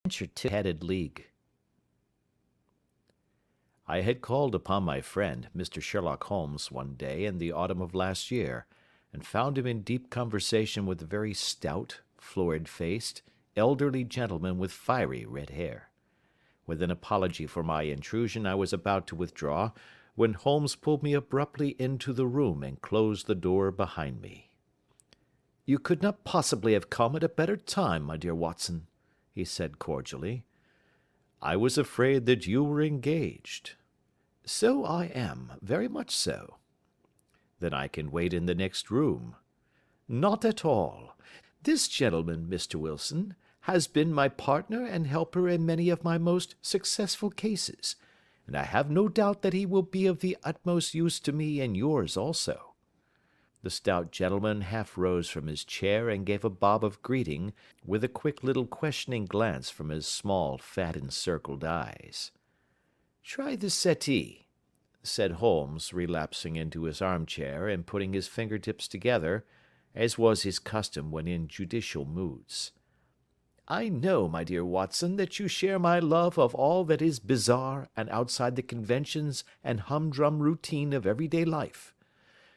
Two-Headed League. I had called upon my friend, Mr. Sherlock Holmes, one day in the autumn of last year, and found him in deep conversation with a very stout, florid-faced, elderly gentleman with fiery red hair. With an apology for my intrusion, I was about to withdraw, when Holmes pulled me abruptly into the room and closed the door behind me. "You could not possibly have come at a better time, my dear Watson," he said cordially. "I was afraid that you were engaged." "So I am, very much so." "Then I can wait in the next room." "Not at all. This gentleman, Mr. Wilson, has been my partner and helper in many of my most successful cases, and I have no doubt that he will be of the utmost use to me and yours also." The stout gentleman half rose from his chair and gave a bob of greeting, with a quick little questioning glance from his small, fat encircled eyes. "Try the settee," said Holmes, relapsing into his armchair and putting his fingertips together, as was his custom when in judicial moods. "I know, my dear Watson, that you share my love of all that is bizarre and outside the conventions and humdrum routine of everyday life.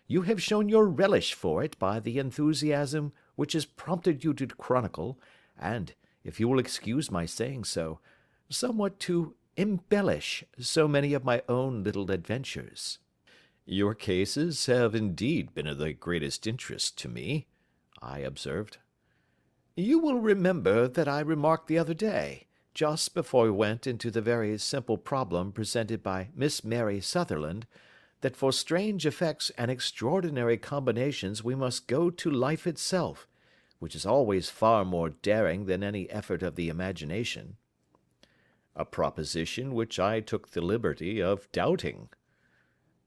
You have shown your relish for it by the enthusiasm which has prompted you to chronicle, and, if you will excuse my saying so, somewhat to embellish so many of my own little adventures." "Your cases have indeed been of the greatest interest to me," I observed. "You will remember that I remarked the other day, just before we went into the very simple problem presented by Miss Mary Sutherland, that for strange effects and extraordinary combinations we must go to life itself, which is always far more daring than any effort of the imagination." "A proposition which I took the liberty of doubting."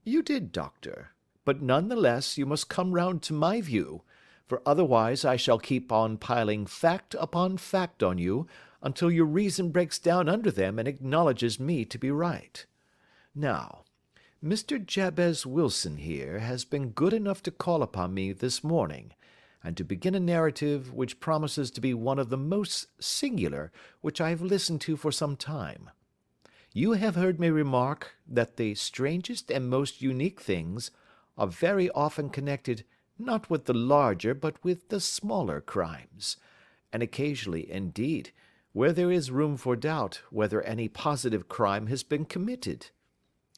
"You did, doctor, but none the less you must come round to my view, for otherwise I shall keep on piling fact upon fact on you until your reason breaks down under them and acknowledges me to be right. Now, Mr. Jabez Wilson here has been good enough to call upon me this morning, and to begin a narrative which promises to be one of the most singular which I have listened to for some time. You have heard me remark that the strangest and most unique things are very often connected not with the larger but with the smaller crimes, and occasionally, indeed, where there is room for doubt whether any positive crime has been committed.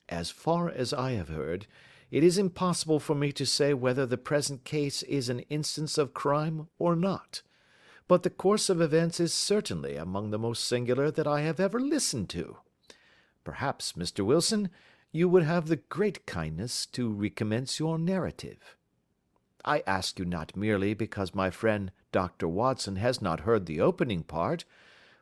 As far as I have heard, it is impossible for me to say whether the present case is an instance of crime or not, but the course of events is certainly among the most singular that I have ever listened to. Perhaps, Mr. Wilson, you would have the great kindness to recommence your narrative. I ask you not merely because my friend Dr. Watson has not heard the opening part,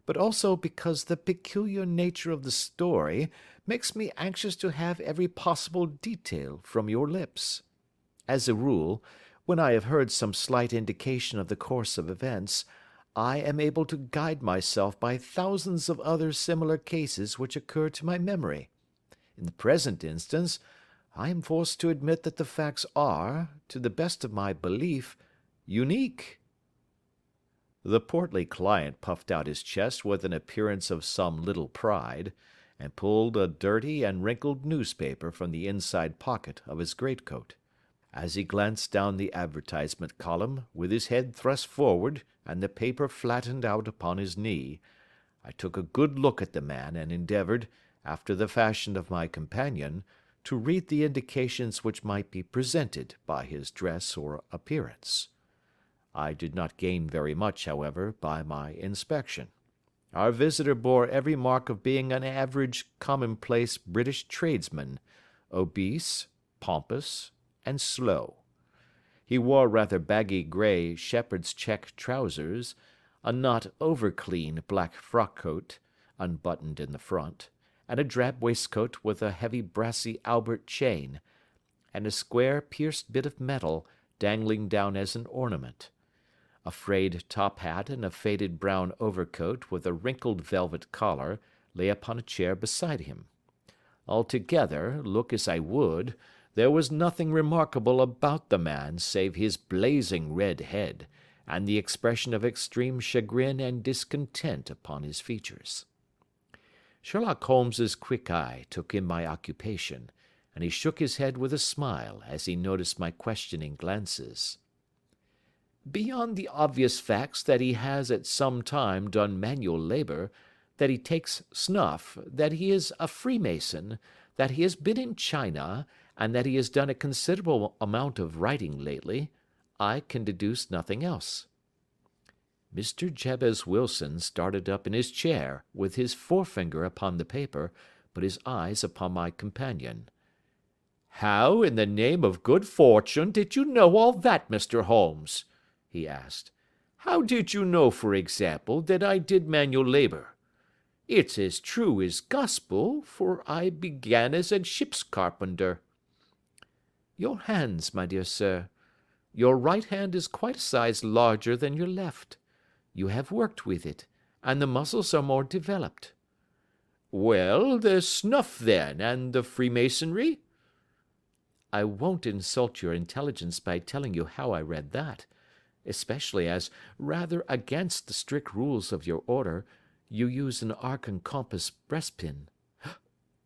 but also because the peculiar nature of the story makes me anxious to have every possible detail from your lips. As a rule, when I have heard some slight indication of the course of events, I am able to guide myself by thousands of other similar cases which occur to my memory. In the present instance, I am forced to admit that the facts are, to the best of my belief, unique." The portly client puffed out his chest with an appearance of some little pride, and pulled a dirty and wrinkled newspaper from the inside pocket of his greatcoat. As he glanced down the advertisement column, with his head thrust forward and the paper flattened out upon his knee, I took a good look at the man and endeavoured, after the fashion of my companion, to read the indications which might be presented by his dress or appearance. I did not gain very much, however, by my inspection. Our visitor bore every mark of being an average, commonplace British tradesman, obese, pompous, and slow. He wore rather baggy grey shepherd's check trousers, a not over-clean black frock-coat, unbuttoned in the front, and a drab waistcoat with a heavy brassy Albert chain, and a square pierced bit of metal dangling down as an ornament. A frayed top hat and a faded brown overcoat with a wrinkled velvet collar lay upon a chair beside him. Altogether, look as I would, there was nothing remarkable about the man save his blazing red head, and the expression of extreme chagrin and discontent upon his features. Sherlock Holmes's quick eye took in my occupation, and he shook his head with a smile as he noticed my questioning glances. Beyond the obvious facts that he has at some time done manual labour, that he takes snuff, that he is a Freemason, that he has been in China, and that he has done a considerable amount of writing lately, I can deduce nothing else." Mr. Jabez Wilson started up in his chair, with his forefinger upon the paper, but his eyes upon my companion. "How, in the name of good fortune, did you know all that, Mr. Holmes?" he asked. "How did you know, for example, that I did manual labour? It's as true as gospel, for I began as a ship's carpenter." "Your hands, my dear sir. Your right hand is quite a size larger than your left. You have worked with it, and the muscles are more developed." "Well, the snuff, then, and the Freemasonry?" "I won't insult your intelligence by telling you how I read that, especially as, rather against the strict rules of your order, you use an arc and compass breastpin."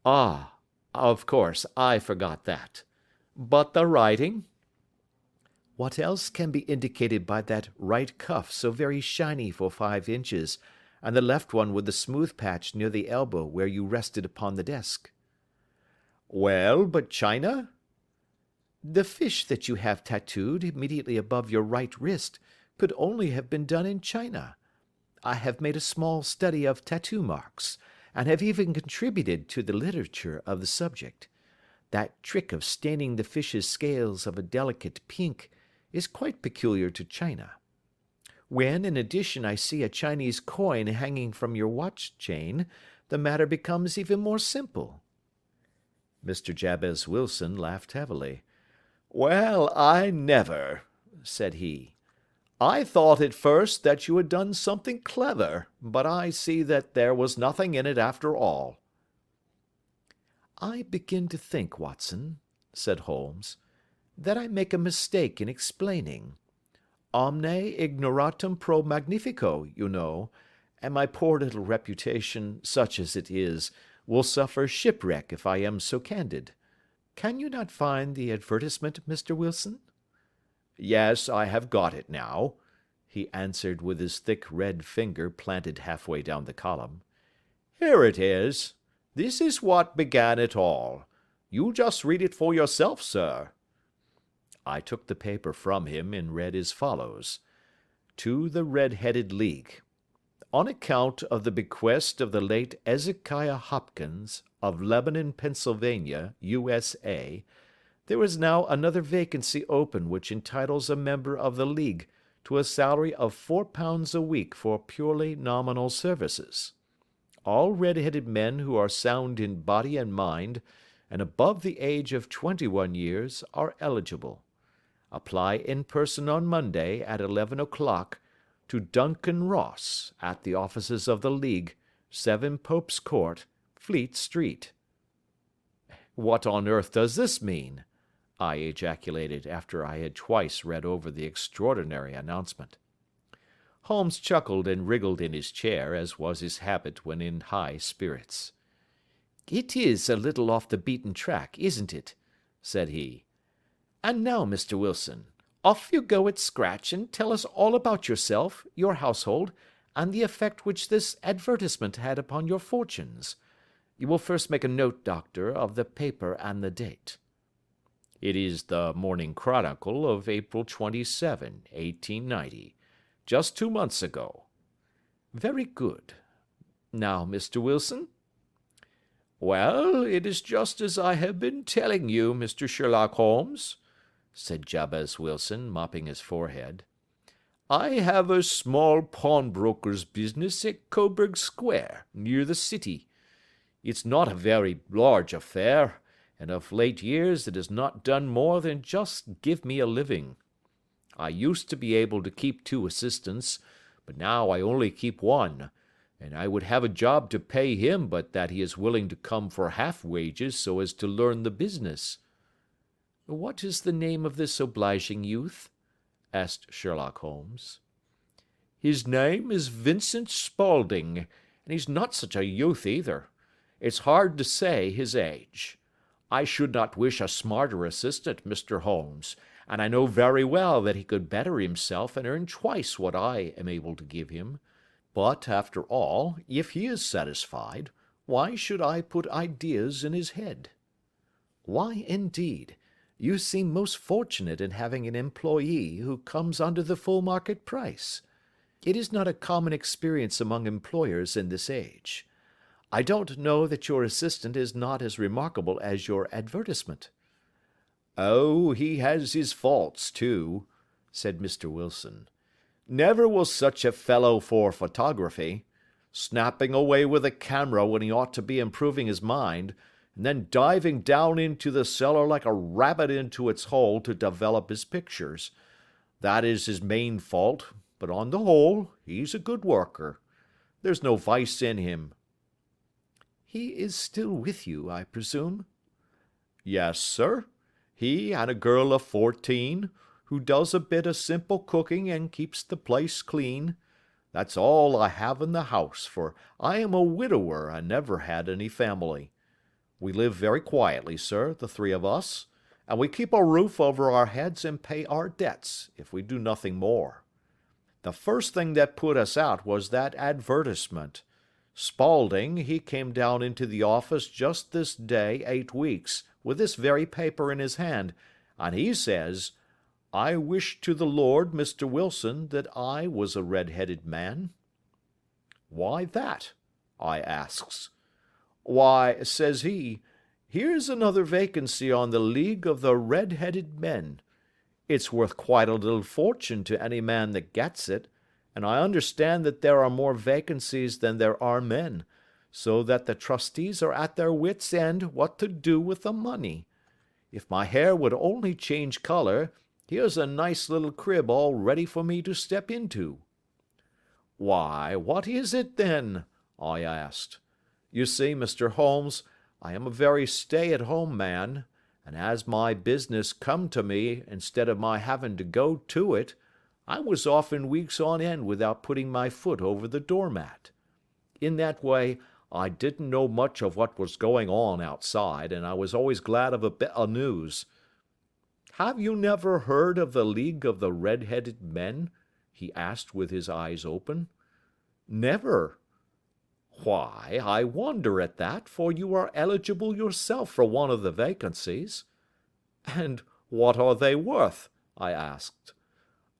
"Ah, of course, I forgot that. But the writing?" "What else can be indicated by that right cuff so very shiny for 5 inches, and the left one with the smooth patch near the elbow where you rested upon the desk?" "Well, but China?" "The fish that you have tattooed immediately above your right wrist could only have been done in China. I have made a small study of tattoo marks, and have even contributed to the literature of the subject. That trick of staining the fish's scales of a delicate pink is quite peculiar to China. When, in addition, I see a Chinese coin hanging from your watch chain, the matter becomes even more simple." Mr. Jabez Wilson laughed heavily. "Well, I never," said he. "I thought at first that you had done something clever, but I see that there was nothing in it after all." "I begin to think, Watson," said Holmes, "that I make a mistake in explaining. Omne ignoratum pro magnifico, you know, and my poor little reputation, such as it is, will suffer shipwreck if I am so candid. Can you not find the advertisement, Mr. Wilson?" "Yes, I have got it now," he answered with his thick red finger planted halfway down the column. "Here it is. This is what began it all. You just read it for yourself, sir." I took the paper from him and read as follows: "To the Red-Headed League. On account of the bequest of the late Ezekiah Hopkins, of Lebanon, Pennsylvania, U.S.A., there is now another vacancy open which entitles a member of the League to a salary of £4 a week for purely nominal services. All red-headed men who are sound in body and mind, and above the age of 21 years, are eligible. Apply in person on Monday at 11 o'clock to Duncan Ross, at the offices of the League, 7 Pope's Court, Fleet Street." "What on earth does this mean?" I ejaculated after I had twice read over the extraordinary announcement. Holmes chuckled and wriggled in his chair, as was his habit when in high spirits. "It is a little off the beaten track, isn't it?" said he. "And now, Mr. Wilson, off you go at scratch and tell us all about yourself, your household, and the effect which this advertisement had upon your fortunes. You will first make a note, Doctor, of the paper and the date." "It is the Morning Chronicle of April 27, 1890, just 2 months ago." "Very good. Now, Mr. Wilson?" "Well, it is just as I have been telling you, Mr. Sherlock Holmes," said Jabez Wilson, mopping his forehead. "I have a small pawnbroker's business at Coburg Square, near the city. It's not a very large affair, and of late years it has not done more than just give me a living. I used to be able to keep 2 assistants, but now I only keep 1, and I would have a job to pay him but that he is willing to come for half wages so as to learn the business." "What is the name of this obliging youth?" asked Sherlock Holmes. His name is Vincent Spaulding, and he's not such a youth either. It's hard to say his age. I should not wish a smarter assistant, Mr. Holmes, and I know very well that he could better himself and earn twice what I am able to give him. But, after all, if he is satisfied, why should I put ideas in his head?" "Why, indeed? You seem most fortunate in having an employee who comes under the full market price. It is not a common experience among employers in this age. I don't know that your assistant is not as remarkable as your advertisement." "Oh, he has his faults, too," said Mr. Wilson. "Never was such a fellow for photography. Snapping away with a camera when he ought to be improving his mind, and then diving down into the cellar like a rabbit into its hole to develop his pictures. That is his main fault, but on the whole, he's a good worker. There's no vice in him." "He is still with you, I presume?" "Yes, sir. He and a girl of 14, who does a bit of simple cooking and keeps the place clean. That's all I have in the house, for I am a widower and never had any family. We live very quietly, sir, the three of us, and we keep a roof over our heads and pay our debts, if we do nothing more. The first thing that put us out was that advertisement. Spaulding, he came down into the office just this day 8 weeks, with this very paper in his hand, and he says, 'I wish to the Lord, Mr. Wilson, that I was a red-headed man.' 'Why that?' I asks. 'Why,' says he, 'here's another vacancy on the League of the Red-Headed Men. It's worth quite a little fortune to any man that gets it, and I understand that there are more vacancies than there are men, so that the trustees are at their wits' end what to do with the money. If my hair would only change color, here's a nice little crib all ready for me to step into.' 'Why, what is it, then?' I asked. You see, Mr. Holmes, I am a very stay-at-home man, and as my business come to me instead of my having to go to it, I was often weeks on end without putting my foot over the doormat. In that way, I didn't know much of what was going on outside, and I was always glad of a bit of news. Have you never heard of the League of the Red-Headed Men?' he asked with his eyes open. 'Never.' 'Why, I wonder at that, for you are eligible yourself for one of the vacancies.' 'And what are they worth?' I asked.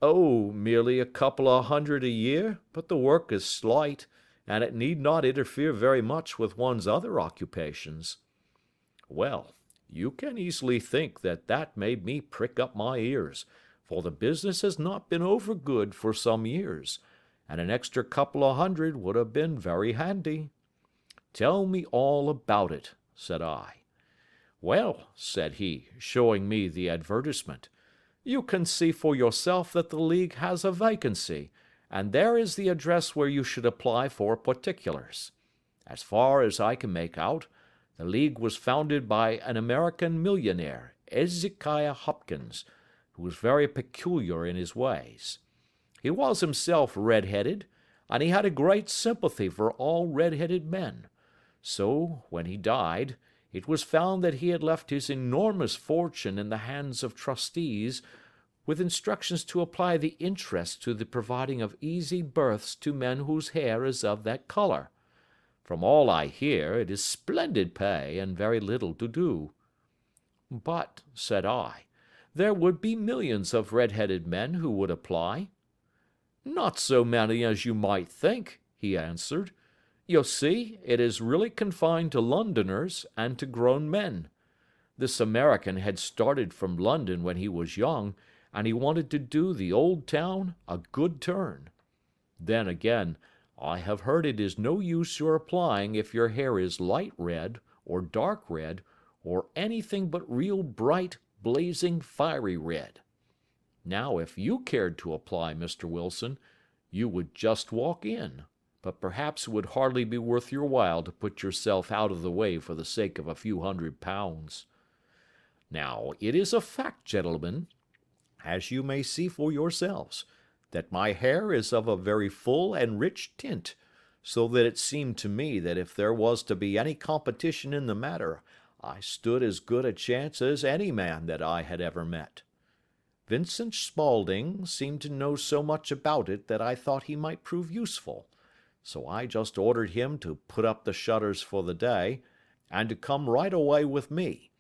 'Oh, merely a couple of hundred a year, but the work is slight, and it need not interfere very much with one's other occupations.' Well, you can easily think that that made me prick up my ears, for the business has not been over good for some years, and an extra couple of hundred would have been very handy. 'Tell me all about it,' said I. 'Well,' said he, showing me the advertisement, 'you can see for yourself that the League has a vacancy, and there is the address where you should apply for particulars. As far as I can make out, the League was founded by an American millionaire, Ezekiah Hopkins, who was very peculiar in his ways. He was himself red-headed, and he had a great sympathy for all red-headed men. So, when he died, it was found that he had left his enormous fortune in the hands of trustees, with instructions to apply the interest to the providing of easy berths to men whose hair is of that color. From all I hear, it is splendid pay and very little to do.' 'But,' said I, 'there would be millions of red-headed men who would apply.' 'Not so many as you might think,' he answered. 'You see, it is really confined to Londoners and to grown men. This American had started from London when he was young, and he wanted to do the old town a good turn. Then again, I have heard it is no use your applying if your hair is light red, or dark red, or anything but real bright, blazing, fiery red. Now, if you cared to apply, Mr. Wilson, you would just walk in, but perhaps it would hardly be worth your while to put yourself out of the way for the sake of a few £100. Now, it is a fact, gentlemen, as you may see for yourselves, that my hair is of a very full and rich tint, so that it seemed to me that if there was to be any competition in the matter, I stood as good a chance as any man that I had ever met. Vincent Spaulding seemed to know so much about it that I thought he might prove useful, so I just ordered him to put up the shutters for the day, and to come right away with me.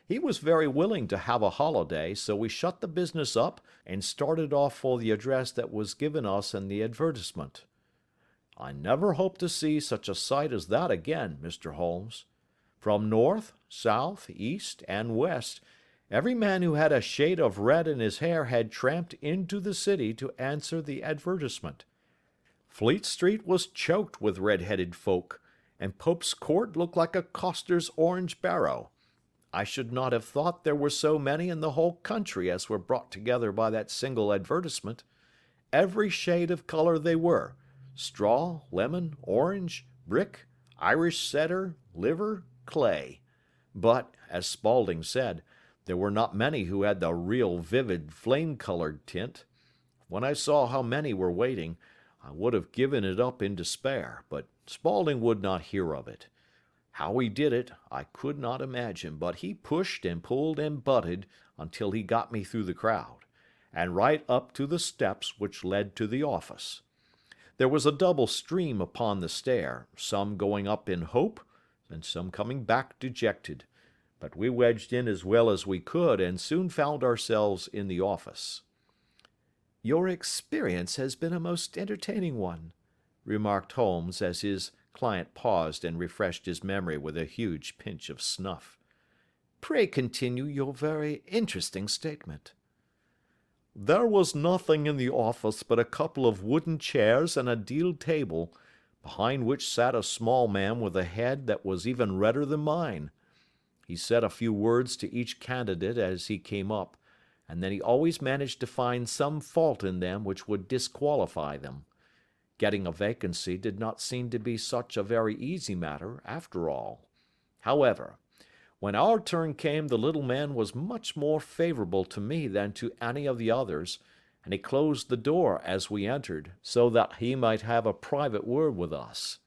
He was very willing to have a holiday, so we shut the business up and started off for the address that was given us in the advertisement. I never hope to see such a sight as that again, Mr. Holmes. From north, south, east, and west, every man who had a shade of red in his hair had tramped into the city to answer the advertisement. Fleet Street was choked with red-headed folk, and Pope's Court looked like a coster's orange barrow. I should not have thought there were so many in the whole country as were brought together by that single advertisement. Every shade of color they were: straw, lemon, orange, brick, Irish setter, liver, clay. But, as Spaulding said, there were not many who had the real vivid flame-colored tint. When I saw how many were waiting, I would have given it up in despair, but Spaulding would not hear of it. How he did it, I could not imagine, but he pushed and pulled and butted until he got me through the crowd, and right up to the steps which led to the office. There was a double stream upon the stair, some going up in hope, and some coming back dejected, but we wedged in as well as we could, and soon found ourselves in the office. "Your experience has been a most entertaining one," remarked Holmes as his client paused and refreshed his memory with a huge pinch of snuff. "Pray continue your very interesting statement." There was nothing in the office but a couple of wooden chairs and a deal table, behind which sat a small man with a head that was even redder than mine. He said a few words to each candidate as he came up, and then he always managed to find some fault in them which would disqualify them. Getting a vacancy did not seem to be such a very easy matter, after all. However, when our turn came, the little man was much more favorable to me than to any of the others, and he closed the door as we entered, so that he might have a private word with us.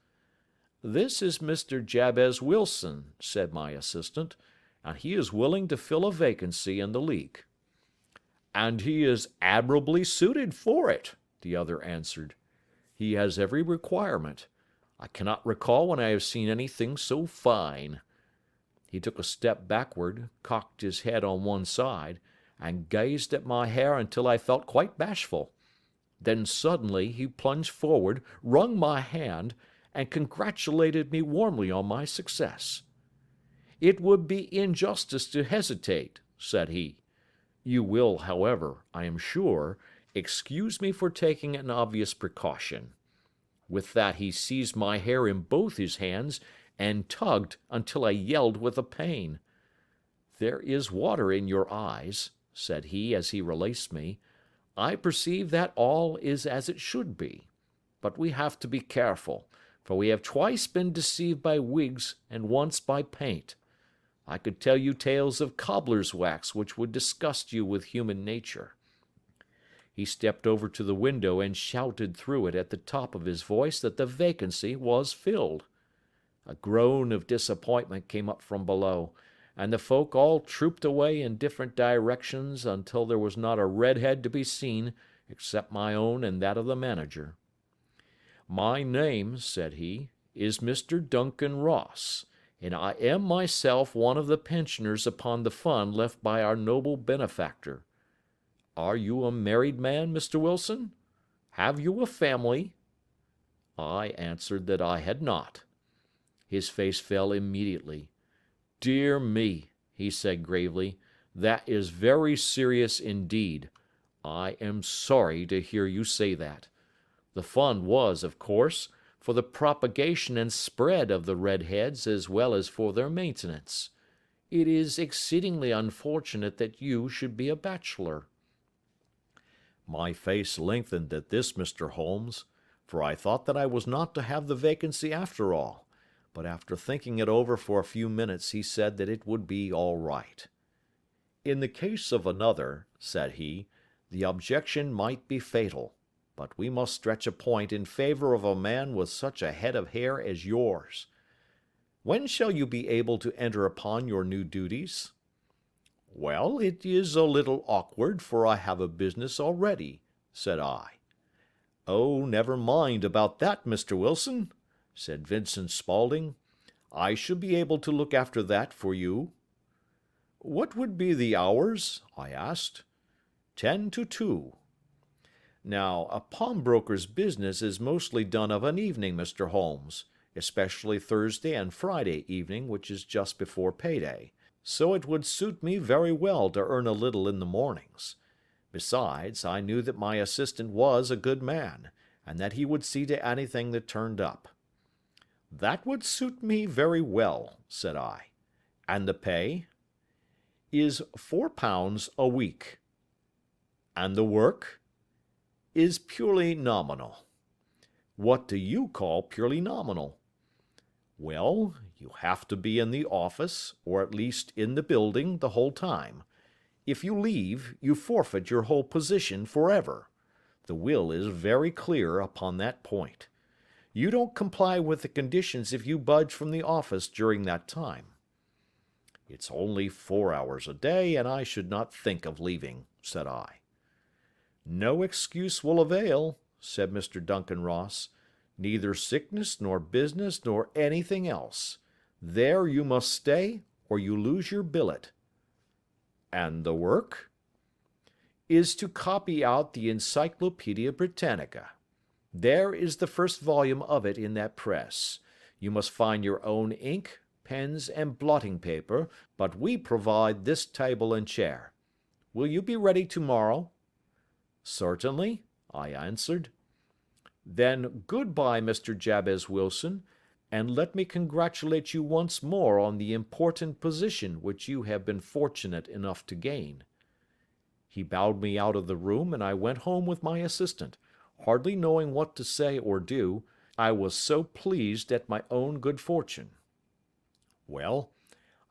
"This is Mr. Jabez Wilson," said my assistant, "and he is willing to fill a vacancy in the league." "And he is admirably suited for it," the other answered. "He has every requirement. I cannot recall when I have seen anything so fine." He took a step backward, cocked his head on one side, and gazed at my hair until I felt quite bashful. Then suddenly he plunged forward, wrung my hand, and congratulated me warmly on my success. "It would be injustice to hesitate," said he. "You will, however, I am sure, excuse me for taking an obvious precaution." With that he seized my hair in both his hands and tugged until I yelled with the pain. "There is water in your eyes," said he as he released me. "I perceive that all is as it should be. But we have to be careful, for we have twice been deceived by wigs and once by paint. I could tell you tales of cobbler's wax which would disgust you with human nature." He stepped over to the window and shouted through it at the top of his voice that the vacancy was filled. A groan of disappointment came up from below, and the folk all trooped away in different directions until there was not a red head to be seen except my own and that of the manager. "My name," said he, "is Mr. Duncan Ross, and I am myself one of the pensioners upon the fund left by our noble benefactor. Are you a married man, Mr. Wilson? Have you a family?" I answered that I had not. His face fell immediately. "Dear me," he said gravely, "that is very serious indeed. I am sorry to hear you say that. The fund was, of course, for the propagation and spread of the redheads as well as for their maintenance. It is exceedingly unfortunate that you should be a bachelor." My face lengthened at this, Mr. Holmes, for I thought that I was not to have the vacancy after all, but after thinking it over for a few minutes he said that it would be all right. "In the case of another," said he, "the objection might be fatal. but we must stretch a point in favor of a man with such a head of hair as yours. When shall you be able to enter upon your new duties?" "Well, it is a little awkward, for I have a business already," said I. "Oh, never mind about that, Mr. Wilson," said Vincent Spaulding. "I shall be able to look after that for you." "What would be the hours?" I asked. 10 to 2. Now, a pawnbroker's business is mostly done of an evening, Mr. Holmes, especially Thursday and Friday evening, which is just before payday, so it would suit me very well to earn a little in the mornings. Besides, I knew that my assistant was a good man, and that he would see to anything that turned up. "That would suit me very well," said I. "And the pay?" "Is £4 a week." "And the work?" "Is purely nominal." "What do you call purely nominal?" "Well, you have to be in the office, or at least in the building, the whole time. If you leave, you forfeit your whole position forever. The will is very clear upon that point. You don't comply with the conditions if you budge from the office during that time." "It's only 4 hours a day, and I should not think of leaving," said I. "No excuse will avail," said Mr. Duncan Ross. "Neither sickness nor business nor anything else. There you must stay, or you lose your billet." "And the work?" "Is to copy out the Encyclopaedia Britannica. There is the first volume of it in that press. You must find your own ink, pens, and blotting paper, but we provide this table and chair. Will you be ready tomorrow?" "Certainly," I answered. "Then good-bye, Mr. Jabez Wilson, and let me congratulate you once more on the important position which you have been fortunate enough to gain." He bowed me out of the room, and I went home with my assistant, hardly knowing what to say or do, I was so pleased at my own good fortune. Well,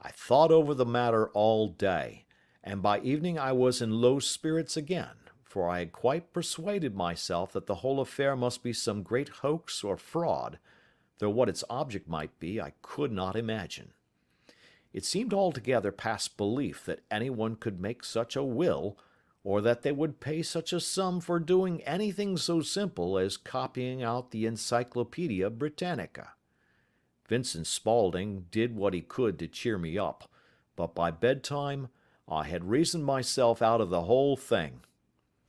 I thought over the matter all day, and by evening I was in low spirits again, for I had quite persuaded myself that the whole affair must be some great hoax or fraud, though what its object might be I could not imagine. It seemed altogether past belief that anyone could make such a will, or that they would pay such a sum for doing anything so simple as copying out the Encyclopaedia Britannica. Vincent Spaulding did what he could to cheer me up, but by bedtime I had reasoned myself out of the whole thing.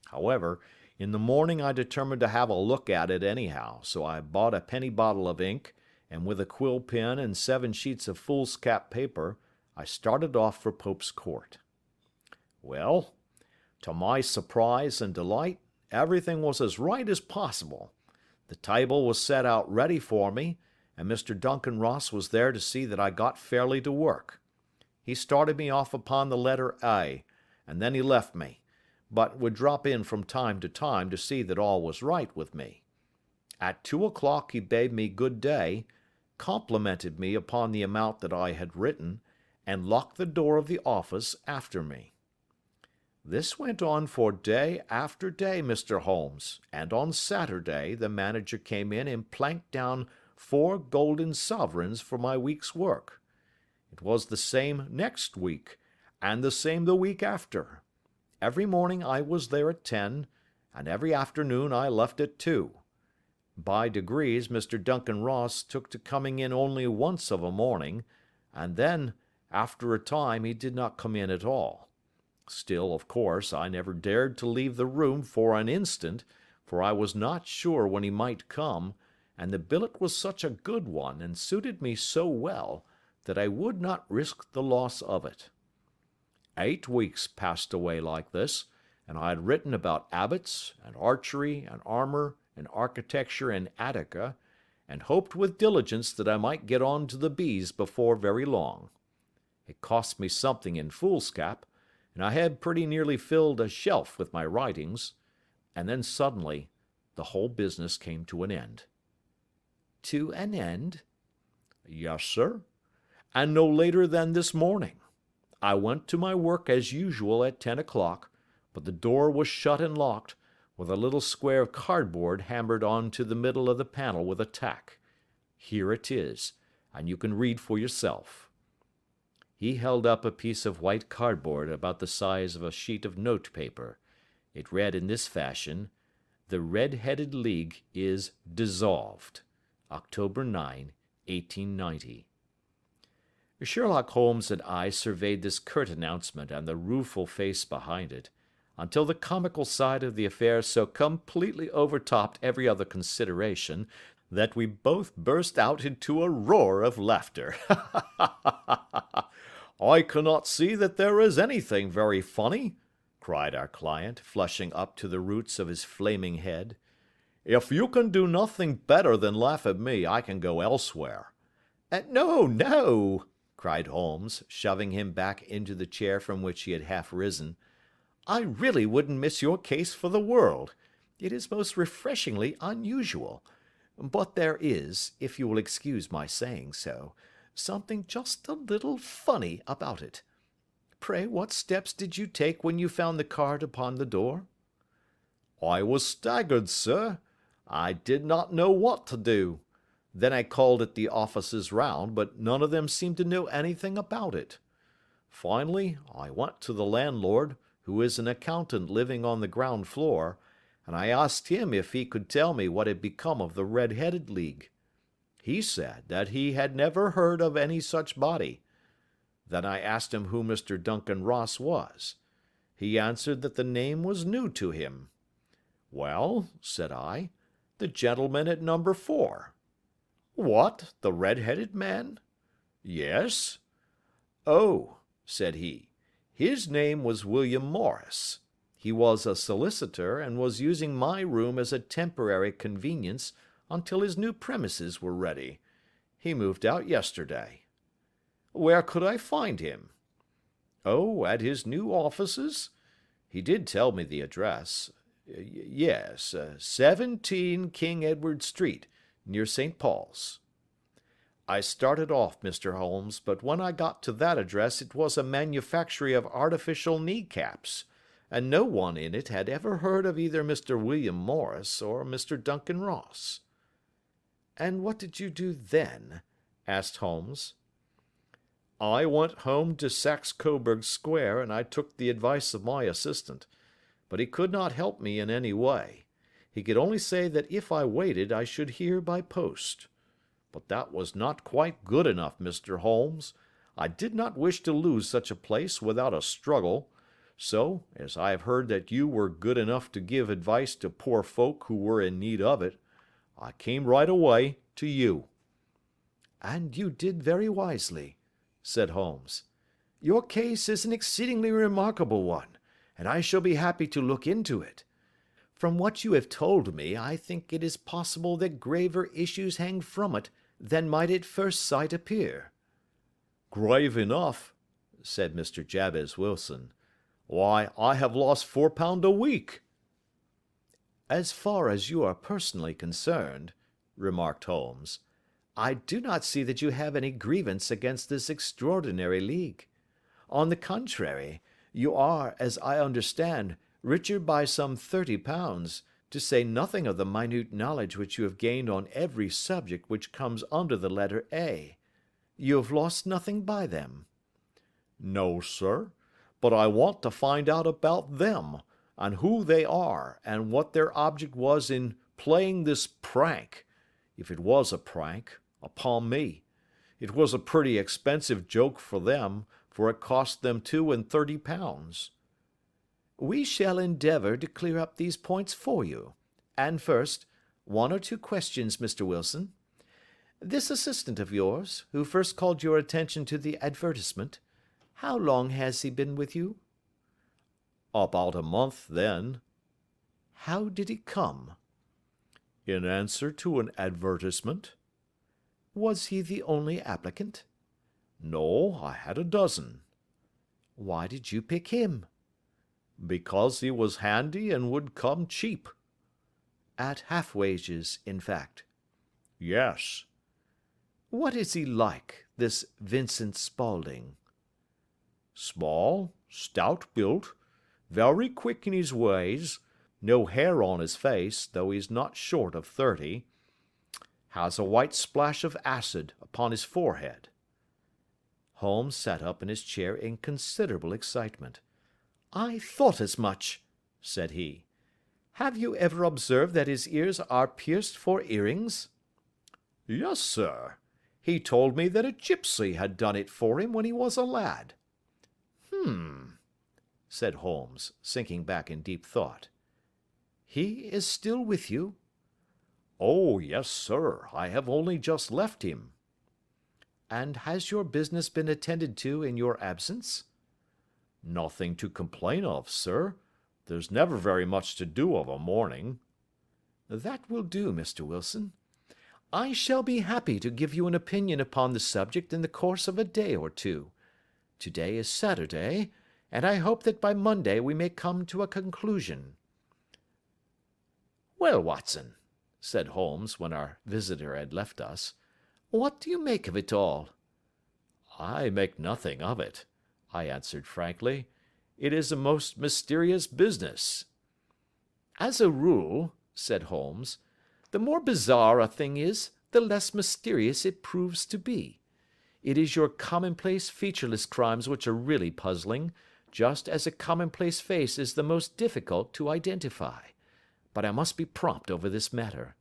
However, in the morning I determined to have a look at it anyhow, so I bought a penny bottle of ink, and with a quill pen and 7 sheets of foolscap paper, I started off for Pope's Court. Well, to my surprise and delight, everything was as right as possible. The table was set out ready for me, and Mr. Duncan Ross was there to see that I got fairly to work. He started me off upon the letter A, and then he left me, but would drop in from time to time to see that all was right with me. At 2 o'clock he bade me good day, complimented me upon the amount that I had written, and locked the door of the office after me. This went on for day after day, Mr. Holmes, and on Saturday the manager came in and planked down 4 golden sovereigns for my week's work. It was the same next week, and the same the week after. Every morning I was there at 10, and every afternoon I left at 2. By degrees Mr. Duncan Ross took to coming in only once of a morning, and then, after a time, he did not come in at all. Still, of course, I never dared to leave the room for an instant, for I was not sure when he might come, and the billet was such a good one, and suited me so well, that I would not risk the loss of it. 8 weeks passed away like this, and I had written about abbots, and archery, and armor, and architecture in Attica, and hoped with diligence that I might get on to the bees before very long. It cost me something in foolscap, and I had pretty nearly filled a shelf with my writings, and then suddenly the whole business came to an end. To an end? Yes, sir, and no later than this morning. I went to my work as usual at 10 o'clock, but the door was shut and locked, with a little square of cardboard hammered on to the middle of the panel with a tack. Here it is, and you can read for yourself." He held up a piece of white cardboard about the size of a sheet of note paper. It read in this fashion: "The Red-Headed League is dissolved. October 9, 1890. Sherlock Holmes and I surveyed this curt announcement and the rueful face behind it, until the comical side of the affair so completely overtopped every other consideration that we both burst out into a roar of laughter. "I cannot see that there is anything very funny," cried our client, flushing up to the roots of his flaming head. "If you can do nothing better than laugh at me, I can go elsewhere." "No, no," cried Holmes, shoving him back into the chair from which he had half risen. "I really wouldn't miss your case for the world. It is most refreshingly unusual. But there is, if you will excuse my saying so, something just a little funny about it. Pray, what steps did you take when you found the card upon the door?" "I was staggered, sir. I did not know what to do. Then I called at the offices round, but none of them seemed to know anything about it. Finally, I went to the landlord, who is an accountant living on the ground floor, and I asked him if he could tell me what had become of the Red-Headed League. He said that he had never heard of any such body. Then I asked him who Mr. Duncan Ross was. He answered that the name was new to him. "Well," said I, "the gentleman at number 4. "What, the red-headed man?" "Yes." "Oh," said he, "his name was William Morris. He was a solicitor, and was using my room as a temporary convenience until his new premises were ready. He moved out yesterday." "Where could I find him?" "Oh, at his new offices? He did tell me the address. Yes, 17 King Edward Street, near St. Paul's." "I started off, Mr. Holmes, but when I got to that address it was a manufactory of artificial knee-caps, and no one in it had ever heard of either Mr. William Morris or Mr. Duncan Ross." "And what did you do then?" asked Holmes. "I went home to Saxe Coburg Square, and I took the advice of my assistant, but he could not help me in any way. He could only say that if I waited I should hear by post. But that was not quite good enough, Mr. Holmes. I did not wish to lose such a place without a struggle, so, as I have heard that you were good enough to give advice to poor folk who were in need of it, I came right away to you." "And you did very wisely," said Holmes. "Your case is an exceedingly remarkable one, and I shall be happy to look into it. From what you have told me, I think it is possible that graver issues hang from it than might at first sight appear." "Grave enough," said Mr. Jabez Wilson. "Why, I have lost £4 a week." "As far as you are personally concerned," remarked Holmes, "I do not see that you have any grievance against this extraordinary league. On the contrary, you are, as I understand, richer by some £30, to say nothing of the minute knowledge which you have gained on every subject which comes under the letter A. You have lost nothing by them." "No, sir, but I want to find out about them, and who they are, and what their object was in playing this prank, if it was a prank, upon me. It was a pretty expensive joke for them, for it cost them £32. "We shall endeavour to clear up these points for you. And first, one or two questions, Mr. Wilson. This assistant of yours, who first called your attention to the advertisement, how long has he been with you?" "About a month, then." "How did he come?" "In answer to an advertisement." "Was he the only applicant?" "No, I had a dozen." "Why did you pick him?" "Because he was handy and would come cheap." "At half wages, in fact?" "Yes." "What is he like, this Vincent Spaulding?" "Small, stout built, very quick in his ways, no hair on his face, though he's not short of 30, has a white splash of acid upon his forehead." Holmes sat up in his chair in considerable excitement. "I thought as much," said he. "Have you ever observed that his ears are pierced for earrings?" "Yes, sir. He told me that a gipsy had done it for him when he was a lad." Said Holmes, sinking back in deep thought. "He is still with you?" "Oh, yes, sir. I have only just left him." "And has your business been attended to in your absence?" "Nothing to complain of, sir. There's never very much to do of a morning." "That will do, Mr. Wilson. I shall be happy to give you an opinion upon the subject in the course of a day or two. Today is Saturday, and I hope that by Monday we may come to a conclusion." "Well, Watson," said Holmes, when our visitor had left us, "what do you make of it all?" "I make nothing of it," I answered frankly. "It is a most mysterious business." "As a rule," said Holmes, "the more bizarre a thing is, the less mysterious it proves to be. It is your commonplace featureless crimes which are really puzzling, just as a commonplace face is the most difficult to identify. But I must be prompt over this matter."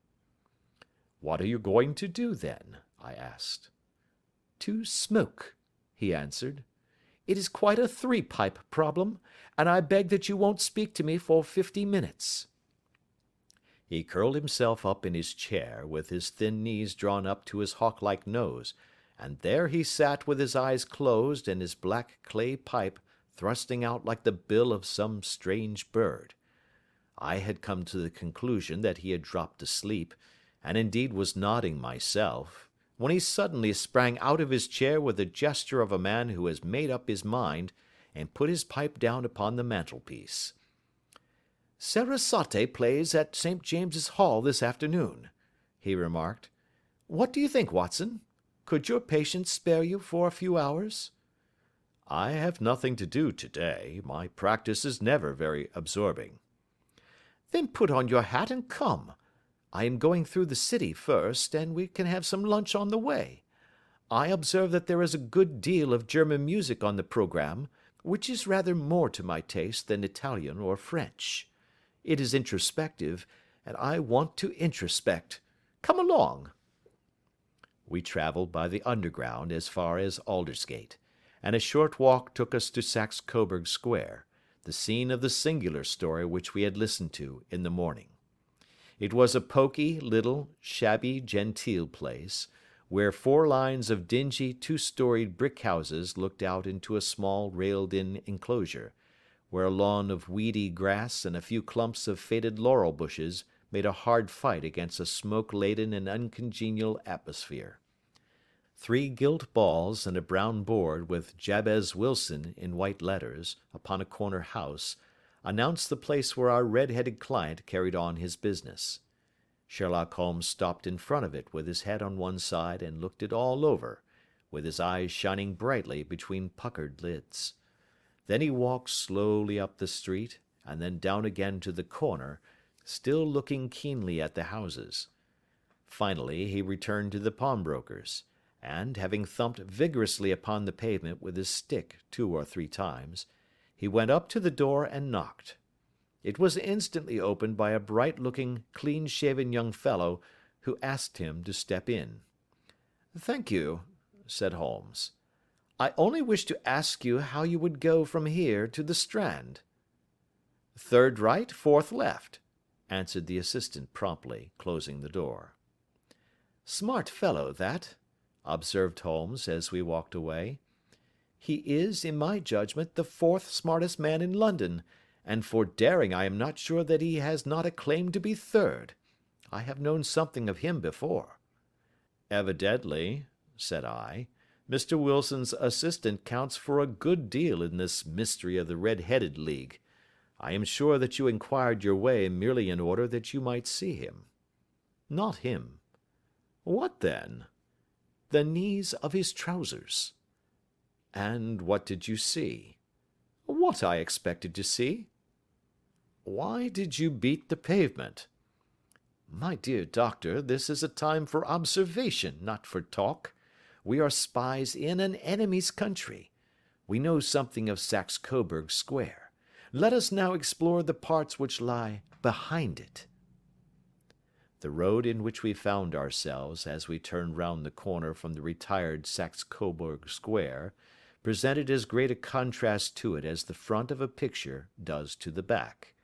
"What are you going to do, then?" I asked. "To smoke," he answered. "It is quite a three-pipe problem, and I beg that you won't speak to me for 50 minutes." He curled himself up in his chair, with his thin knees drawn up to his hawk-like nose, and there he sat with his eyes closed and his black clay pipe thrusting out like the bill of some strange bird. I had come to the conclusion that he had dropped asleep, and indeed was nodding myself, when he suddenly sprang out of his chair with the gesture of a man who has made up his mind, and put his pipe down upon the mantelpiece. "Sarasate plays at St. James's Hall this afternoon," he remarked. "What do you think, Watson? Could your patient spare you for a few hours?" "I have nothing to do today. My practice is never very absorbing." "Then put on your hat and come. I am going through the city first, and we can have some lunch on the way. I observe that there is a good deal of German music on the programme, which is rather more to my taste than Italian or French. It is introspective, and I want to introspect. Come along." We travelled by the Underground as far as Aldersgate, and a short walk took us to Saxe Coburg Square, the scene of the singular story which we had listened to in the morning. It was a poky, little, shabby, genteel place, where 4 lines of dingy, 2-storied brick houses looked out into a small railed-in enclosure, where a lawn of weedy grass and a few clumps of faded laurel bushes made a hard fight against a smoke-laden and uncongenial atmosphere. 3 gilt balls and a brown board with Jabez Wilson in white letters upon a corner house announced the place where our red-headed client carried on his business. Sherlock Holmes stopped in front of it with his head on one side and looked it all over, with his eyes shining brightly between puckered lids. Then he walked slowly up the street, and then down again to the corner, still looking keenly at the houses. Finally he returned to the pawnbroker's, and, having thumped vigorously upon the pavement with his stick 2 or 3 times, he went up to the door and knocked. It was instantly opened by a bright-looking, clean-shaven young fellow, who asked him to step in. "Thank you," said Holmes. "I only wish to ask you how you would go from here to the Strand." "Third right, fourth left," answered the assistant promptly, closing the door. "Smart fellow, that," observed Holmes as we walked away. "He is, in my judgment, the 4th smartest man in London, and for daring I am not sure that he has not a claim to be 3rd. I have known something of him before." "Evidently," said I, "Mr. Wilson's assistant counts for a good deal in this mystery of the Red-Headed League. I am sure that you inquired your way merely in order that you might see him." "Not him." "What then?" "The knees of his trousers." "And what did you see?" "What I expected to see." Why did you beat the pavement?" "My dear doctor, this is a time for observation, not for talk. We are spies in an enemy's country. We know something of Saxe Coburg Square. Let us now explore the parts which lie behind it." The road in which we found ourselves as we turned round the corner from the retired Saxe Coburg Square presented as great a contrast to it as the front of a picture does to the back.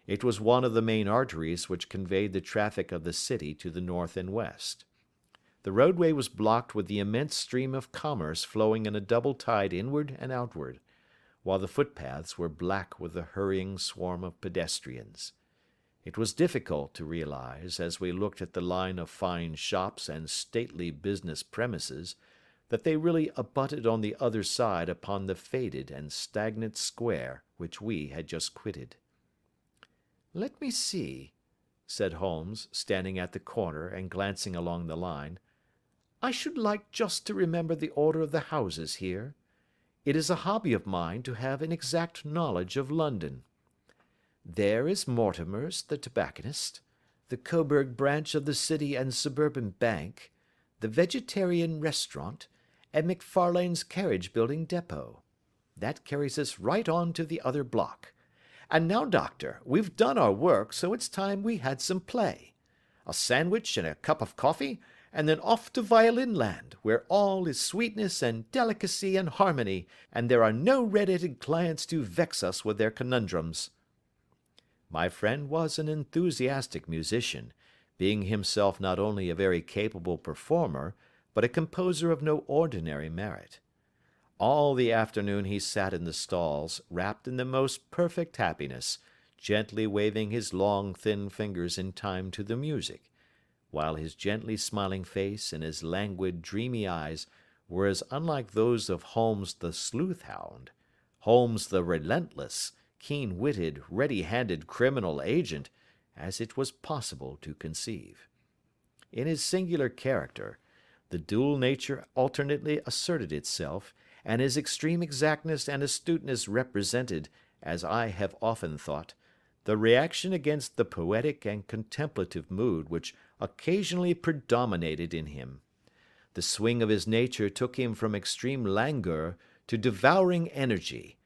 It was one of the main arteries which conveyed the traffic of the city to the north and west. The roadway was blocked with the immense stream of commerce flowing in a double tide inward and outward, while the footpaths were black with the hurrying swarm of pedestrians. It was difficult to realize, as we looked at the line of fine shops and stately business premises, that they really abutted on the other side upon the faded and stagnant square which we had just quitted. "Let me see," said Holmes, standing at the corner and glancing along the line. "I should like just to remember the order of the houses here. It is a hobby of mine to have an exact knowledge of London. There is Mortimer's, the tobacconist, the Coburg branch of the City and Suburban Bank, the Vegetarian Restaurant, and McFarlane's carriage building depot. That carries us right on to the other block. And now, doctor, we've done our work, so it's time we had some play. A sandwich and a cup of coffee, and then off to Violin Land, where all is sweetness and delicacy and harmony, and there are no red-headed clients to vex us with their conundrums." My friend was an enthusiastic musician, being himself not only a very capable performer, but a composer of no ordinary merit. All the afternoon he sat in the stalls, wrapped in the most perfect happiness, gently waving his long, thin fingers in time to the music, while his gently smiling face and his languid, dreamy eyes were as unlike those of Holmes the sleuth-hound, Holmes the relentless, keen-witted, ready-handed criminal agent, as it was possible to conceive. In his singular character, the dual nature alternately asserted itself, and his extreme exactness and astuteness represented, as I have often thought, the reaction against the poetic and contemplative mood which occasionally predominated in him. The swing of his nature took him from extreme languor to devouring energy,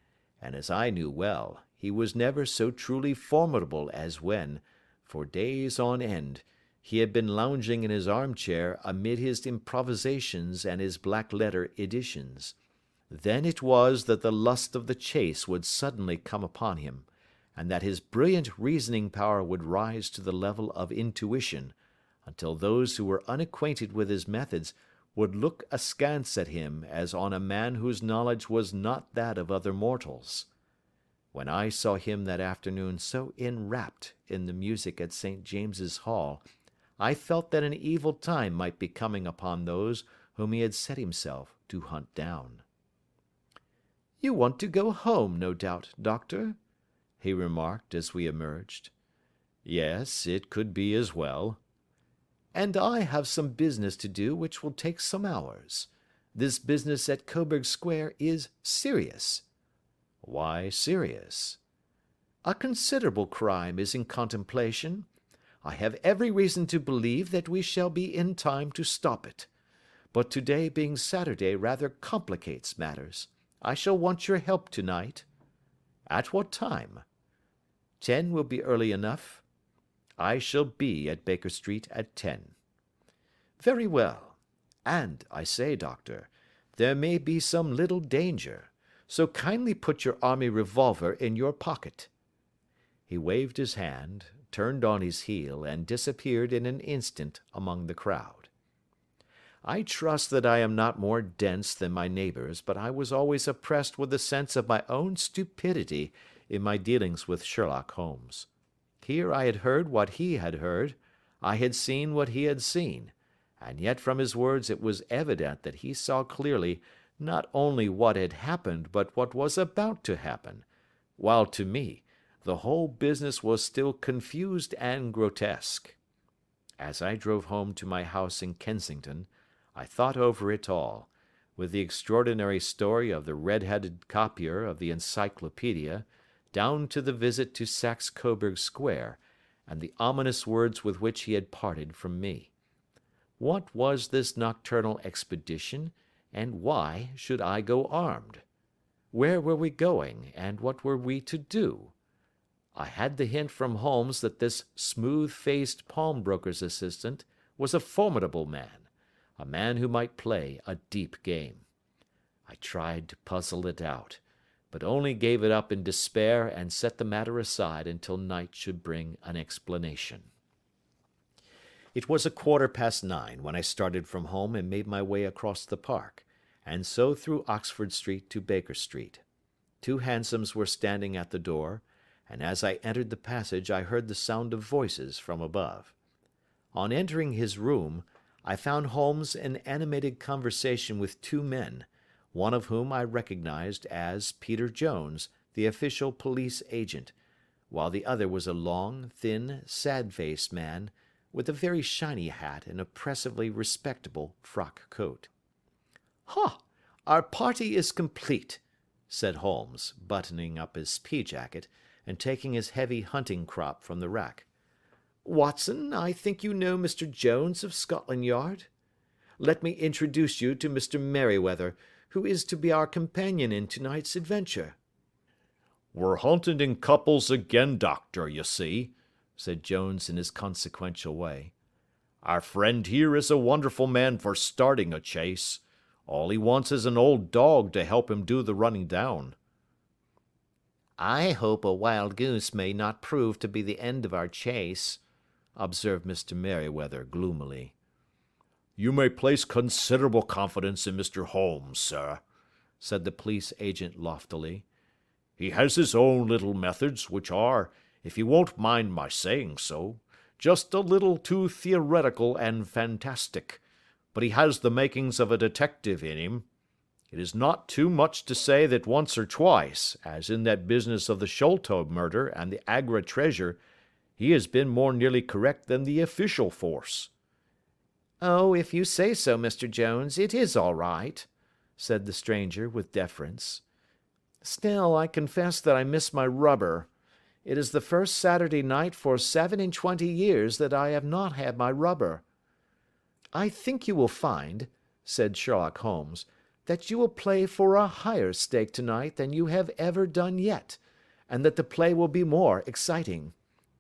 and as I knew well, he was never so truly formidable as when, for days on end, he had been lounging in his armchair amid his improvisations and his black-letter editions. Then it was that the lust of the chase would suddenly come upon him, and that his brilliant reasoning power would rise to the level of intuition, until those who were unacquainted with his methods would look askance at him as on a man whose knowledge was not that of other mortals. When I saw him that afternoon so enwrapped in the music at St. James's Hall, I felt that an evil time might be coming upon those whom he had set himself to hunt down. "You want to go home, no doubt, doctor?" he remarked as we emerged. "Yes, it could be as well." "And I have some business to do which will take some hours. This business at Coburg Square is serious." "Why serious?" "A considerable crime is in contemplation. I have every reason to believe that we shall be in time to stop it. But today being Saturday rather complicates matters. I shall want your help tonight." "At what time?" 10 will be early enough. I shall be at Baker Street at 10. "Very well. And, I say, doctor, there may be some little danger, so kindly put your army revolver in your pocket." He waved his hand, turned on his heel, and disappeared in an instant among the crowd. I trust that I am not more dense than my neighbours, but I was always oppressed with a sense of my own stupidity in my dealings with Sherlock Holmes. Here I had heard what he had heard, I had seen what he had seen, and yet from his words it was evident that he saw clearly not only what had happened but what was about to happen, while to me the whole business was still confused and grotesque. As I drove home to my house in Kensington, I thought over it all, with the extraordinary story of the red-headed copier of the Encyclopedia, down to the visit to Saxe Coburg Square, and the ominous words with which he had parted from me. What was this nocturnal expedition, and why should I go armed? Where were we going, and what were we to do? I had the hint from Holmes that this smooth-faced pawnbroker's assistant was a formidable man, a man who might play a deep game. I tried to puzzle it out, but only gave it up in despair and set the matter aside until night should bring an explanation. It was 9:15 when I started from home and made my way across the park, and so through Oxford Street to Baker Street. 2 hansoms were standing at the door, and as I entered the passage I heard the sound of voices from above. On entering his room, I found Holmes in animated conversation with 2 men, one of whom I recognized as Peter Jones, the official police agent, while the other was a long, thin, sad-faced man with a very shiny hat and oppressively respectable frock coat. "Ha! Our party is complete," said Holmes, buttoning up his pea-jacket and taking his heavy hunting crop from the rack. "Watson, I think you know Mr. Jones of Scotland Yard? Let me introduce you to Mr. Merryweather, who is to be our companion in tonight's adventure." "We're hunting in couples again, Doctor, you see," said Jones in his consequential way. "Our friend here is a wonderful man for starting a chase. All he wants is an old dog to help him do the running down." "I hope a wild goose may not prove to be the end of our chase," observed Mr. Merryweather gloomily. "You may place considerable confidence in Mr. Holmes, sir," said the police agent loftily. "He has his own little methods, which are, if you won't mind my saying so, just a little too theoretical and fantastic, but he has the makings of a detective in him. It is not too much to say that once or twice, as in that business of the Sholto murder and the Agra treasure, he has been more nearly correct than the official force." "Oh, if you say so, Mr. Jones, it is all right," said the stranger with deference. "Still, I confess that I miss my rubber. It is the first Saturday night for 27 years that I have not had my rubber." "I think you will find," said Sherlock Holmes, "that you will play for a higher stake tonight than you have ever done yet, and that the play will be more exciting.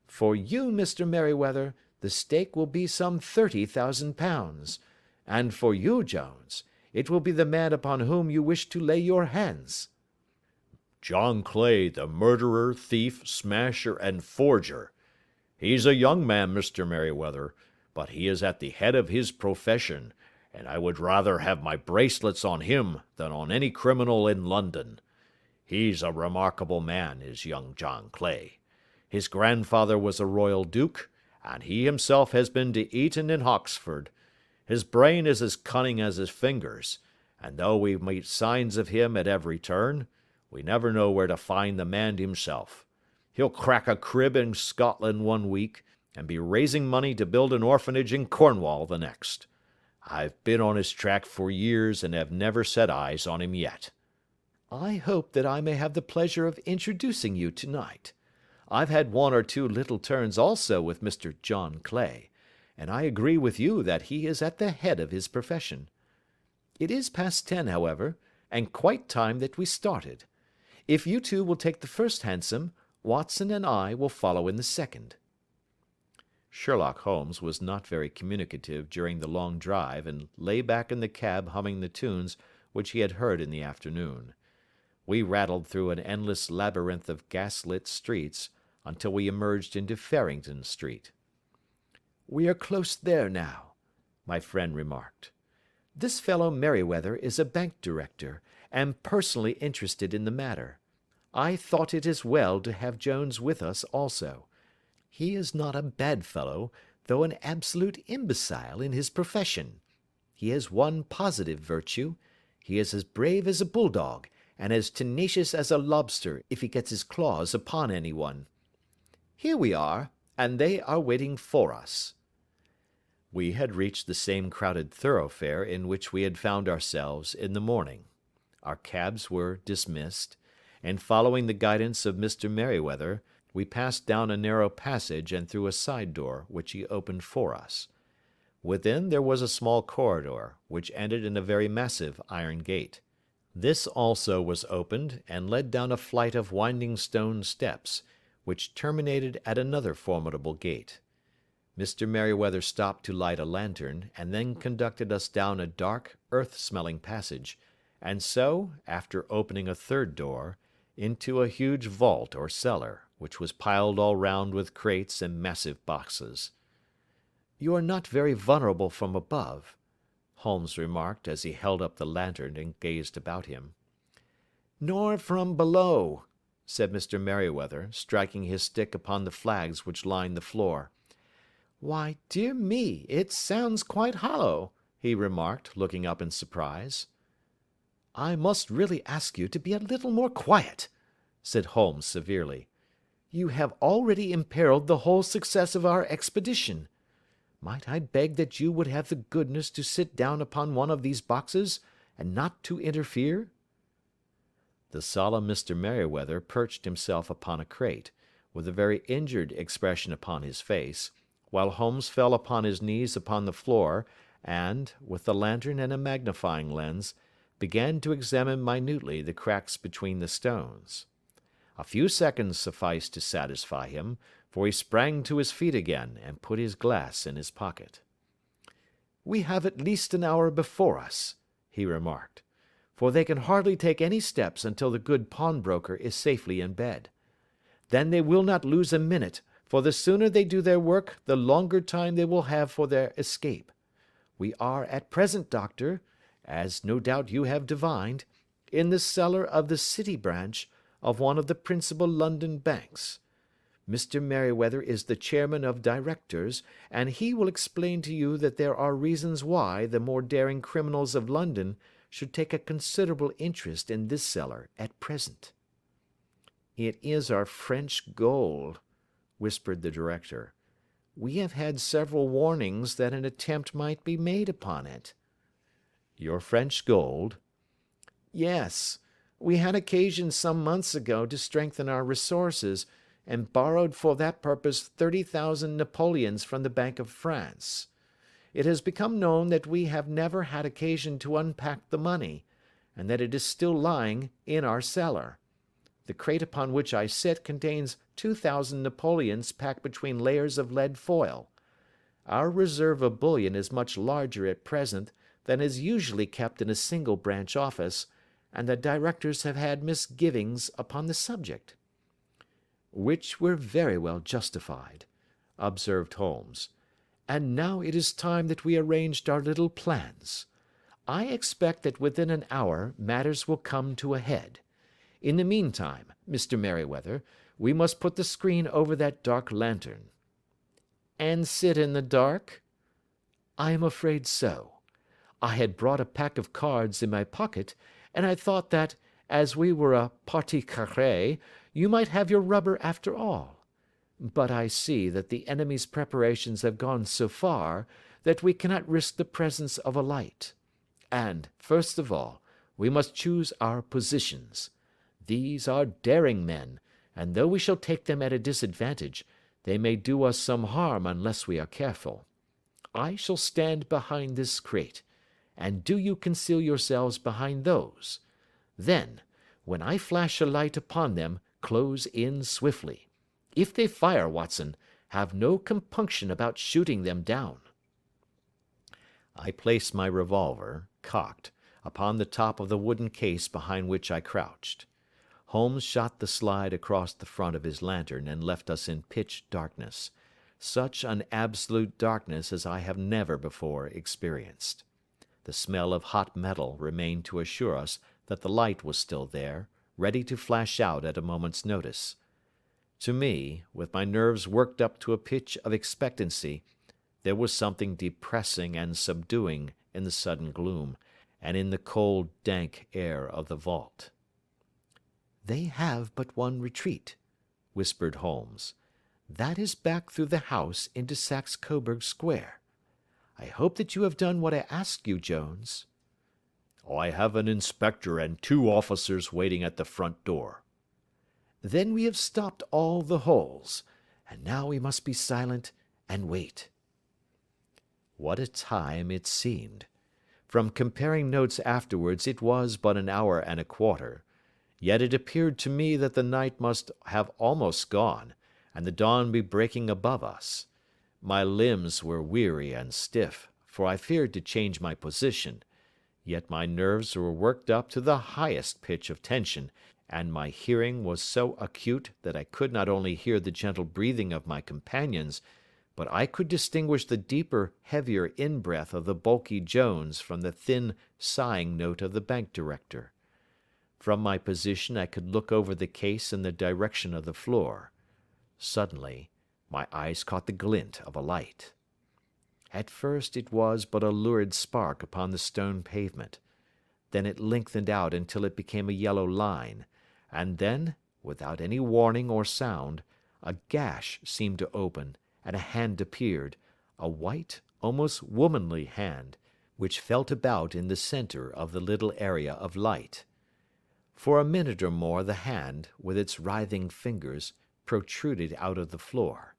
For you, Mr. Merryweather, the stake will be some £30,000, and for you, Jones, it will be the man upon whom you wish to lay your hands." "John Clay, the murderer, thief, smasher, and forger. He's a young man, Mr. Merryweather, but he is at the head of his profession, and I would rather have my bracelets on him than on any criminal in London. He's a remarkable man, is young John Clay. His grandfather was a royal duke, and he himself has been to Eton and Oxford. His brain is as cunning as his fingers, and though we meet signs of him at every turn, we never know where to find the man himself. He'll crack a crib in Scotland one week, and be raising money to build an orphanage in Cornwall the next. I've been on his track for years and have never set eyes on him yet." "I hope that I may have the pleasure of introducing you tonight. I've had 1 or 2 little turns also with Mr. John Clay, and I agree with you that he is at the head of his profession. It is past 10, however, and quite time that we started. If you two will take the first hansom, Watson and I will follow in the second." Sherlock Holmes was not very communicative during the long drive and lay back in the cab humming the tunes which he had heard in the afternoon. We rattled through an endless labyrinth of gas-lit streets until we emerged into Farrington Street. "We are close there now," my friend remarked. "This fellow Merryweather is a bank director, and personally interested in the matter. I thought it as well to have Jones with us also. He is not a bad fellow, though an absolute imbecile in his profession. He has one positive virtue: he is as brave as a bulldog, and as tenacious as a lobster if he gets his claws upon anyone. Here we are, and they are waiting for us." We had reached the same crowded thoroughfare in which we had found ourselves in the morning. Our cabs were dismissed, and following the guidance of Mr. Merryweather, we passed down a narrow passage and through a side door, which he opened for us. Within there was a small corridor, which ended in a very massive iron gate. This also was opened, and led down a flight of winding stone steps, which terminated at another formidable gate. Mr. Merryweather stopped to light a lantern, and then conducted us down a dark, earth-smelling passage, and so, after opening a third door, into a huge vault or cellar, which was piled all round with crates and massive boxes. "You are not very vulnerable from above," Holmes remarked as he held up the lantern and gazed about him. "Nor from below," said Mr. Merryweather, striking his stick upon the flags which lined the floor. "Why, dear me, it sounds quite hollow," he remarked, looking up in surprise. "I must really ask you to be a little more quiet," said Holmes severely. "You have already imperiled the whole success of our expedition. Might I beg that you would have the goodness to sit down upon one of these boxes, and not to interfere?" The solemn Mr. Merryweather perched himself upon a crate, with a very injured expression upon his face, while Holmes fell upon his knees upon the floor, and, with the lantern and a magnifying lens, began to examine minutely the cracks between the stones. A few seconds sufficed to satisfy him, for he sprang to his feet again, and put his glass in his pocket. "We have at least an hour before us," he remarked, "for they can hardly take any steps until the good pawnbroker is safely in bed. Then they will not lose a minute, for the sooner they do their work, the longer time they will have for their escape. We are at present, Doctor, as no doubt you have divined, in the cellar of the City branch of one of the principal London banks. Mr. Merryweather is the chairman of directors, and he will explain to you that there are reasons why the more daring criminals of London should take a considerable interest in this cellar at present." "It is our French gold," whispered the director. "We have had several warnings that an attempt might be made upon it." "Your French gold?" "Yes. We had occasion some months ago to strengthen our resources, and borrowed for that purpose 30,000 Napoleons from the Bank of France. It has become known that we have never had occasion to unpack the money, and that it is still lying in our cellar. The crate upon which I sit contains 2,000 Napoleons packed between layers of lead foil. Our reserve of bullion is much larger at present than is usually kept in a single branch office, and the directors have had misgivings upon the subject." "Which were very well justified," observed Holmes. "And now it is time that we arranged our little plans. I expect that within an hour matters will come to a head. In the meantime, Mr. Merryweather, we must put the screen over that dark lantern." "And sit in the dark?" "I am afraid so. I had brought a pack of cards in my pocket, and I thought that, as we were a partie carrée, you might have your rubber after all. But I see that the enemy's preparations have gone so far that we cannot risk the presence of a light. And, first of all, we must choose our positions. These are daring men, and though we shall take them at a disadvantage, they may do us some harm unless we are careful. I shall stand behind this crate, and do you conceal yourselves behind those. Then, when I flash a light upon them, close in swiftly. If they fire, Watson, have no compunction about shooting them down." I placed my revolver, cocked, upon the top of the wooden case behind which I crouched. Holmes shot the slide across the front of his lantern and left us in pitch darkness, such an absolute darkness as I have never before experienced. The smell of hot metal remained to assure us that the light was still there, ready to flash out at a moment's notice. To me, with my nerves worked up to a pitch of expectancy, there was something depressing and subduing in the sudden gloom, and in the cold, dank air of the vault. "They have but one retreat," whispered Holmes. "That is back through the house into Saxe Coburg Square. I hope that you have done what I asked you, Jones." "I have an inspector and 2 officers waiting at the front door," Then we have stopped all the holes, and now we must be silent and wait." What a time it seemed! From comparing notes afterwards it was but an hour and a quarter, yet it appeared to me that the night must have almost gone, and the dawn be breaking above us. My limbs were weary and stiff, for I feared to change my position, yet my nerves were worked up to the highest pitch of tension, and my hearing was so acute that I could not only hear the gentle breathing of my companions, but I could distinguish the deeper, heavier in-breath of the bulky Jones from the thin, sighing note of the bank director. From my position I could look over the case in the direction of the floor. Suddenly, my eyes caught the glint of a light. At first it was but a lurid spark upon the stone pavement. Then it lengthened out until it became a yellow line, and then, without any warning or sound, a gash seemed to open, and a hand appeared, a white, almost womanly hand, which felt about in the centre of the little area of light. For a minute or more the hand, with its writhing fingers, protruded out of the floor.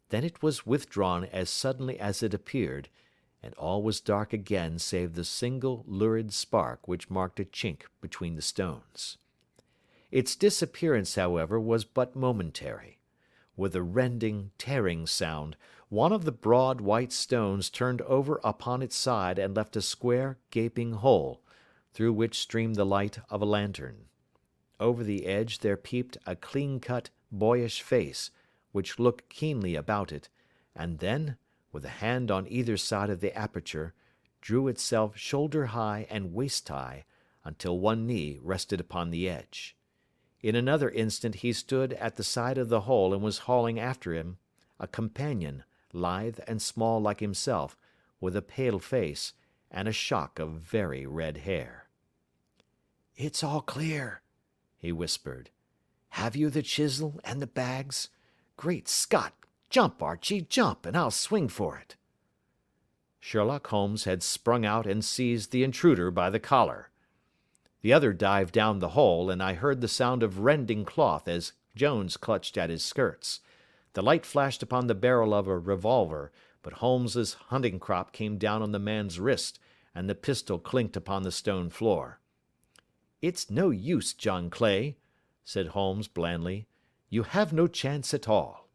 Then it was withdrawn as suddenly as it appeared, and all was dark again save the single lurid spark which marked a chink between the stones. Its disappearance, however, was but momentary. With a rending, tearing sound, one of the broad white stones turned over upon its side and left a square, gaping hole, through which streamed the light of a lantern. Over the edge there peeped a clean-cut, boyish face, which looked keenly about it, and then, with a hand on either side of the aperture, drew itself shoulder-high and waist-high, until one knee rested upon the edge. In another instant he stood at the side of the hole and was hauling after him a companion, lithe and small like himself, with a pale face, and a shock of very red hair. "It's all clear," he whispered. "Have you the chisel and the bags? Great Scott! Jump, Archie, jump, and I'll swing for it." Sherlock Holmes had sprung out and seized the intruder by the collar. The other dived down the hole, and I heard the sound of rending cloth as Jones clutched at his skirts. The light flashed upon the barrel of a revolver, but Holmes's hunting crop came down on the man's wrist, and the pistol clinked upon the stone floor. "It's no use, John Clay," said Holmes blandly. "You have no chance at all."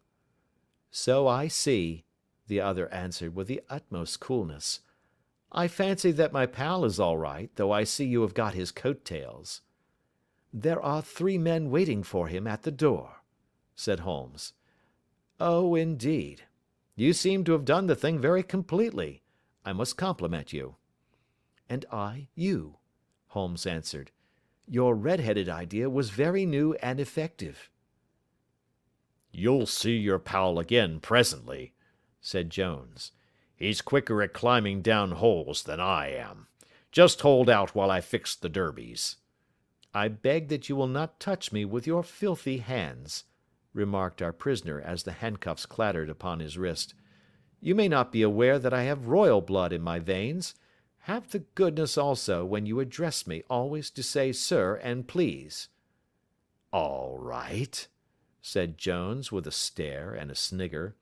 "So I see," the other answered with the utmost coolness. "I fancy that my pal is all right, though I see you have got his coat-tails." "There are 3 men waiting for him at the door," said Holmes. "Oh, indeed. You seem to have done the thing very completely. I must compliment you." "And I you," Holmes answered. "Your red-headed idea was very new and effective." "You'll see your pal again presently," said Jones. "He's quicker at climbing down holes than I am. Just hold out while I fix the derbies." "I beg that you will not touch me with your filthy hands," remarked our prisoner as the handcuffs clattered upon his wrist. "You may not be aware that I have royal blood in my veins. Have the goodness also, when you address me, always to say sir and please." "All right," said Jones with a stare and a snigger.